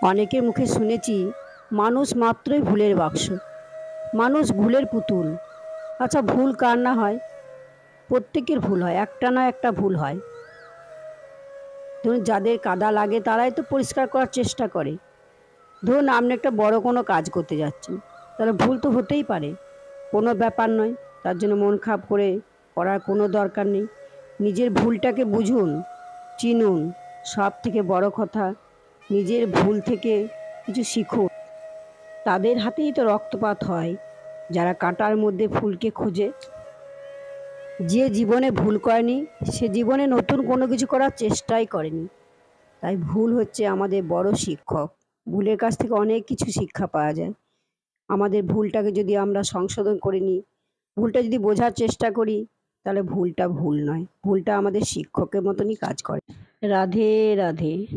অনেকের মুখে শুনেছি মানুষ মাত্রই ভুলের বাক্স, মানুষ ভুলের পুতুল। আচ্ছা, ভুল কার না হয়? প্রত্যেকের ভুল হয়, একটা না একটা ভুল হয়। ধরুন যাদের কাদা লাগে তারাই তো পরিষ্কার করার চেষ্টা করে। ধরুন আপনি একটা বড় কোনো কাজ করতে যাচ্ছেন, তাহলে ভুল তো হতেই পারে, কোনো ব্যাপার নয়। তার জন্য মন খারাপ করে করার কোনো দরকার নেই। নিজের ভুলটাকে বুঝুন, চিনুন। সব থেকে বড় কথা, নিজের ভুল থেকে কিছু শিখুন। তাদের হাতেই তো রক্তপাত হয় যারা কাঁটার মধ্যে ফুলকে খোঁজে। যে জীবনে ভুল করেনি সে জীবনে নতুন কোনো কিছু করার চেষ্টাই করেনি। তাই ভুল হচ্ছে আমাদের বড় শিক্ষক। ভুলের কাছ থেকে অনেক কিছু শিক্ষা পাওয়া যায়। আমাদের ভুলটাকে যদি আমরা সংশোধন করে নিই, ভুলটা যদি বোঝার চেষ্টা করি, তাহলে ভুলটা ভুল নয়, ভুলটা আমাদের শিক্ষকের মতনই কাজ করে। রাধে রাধে।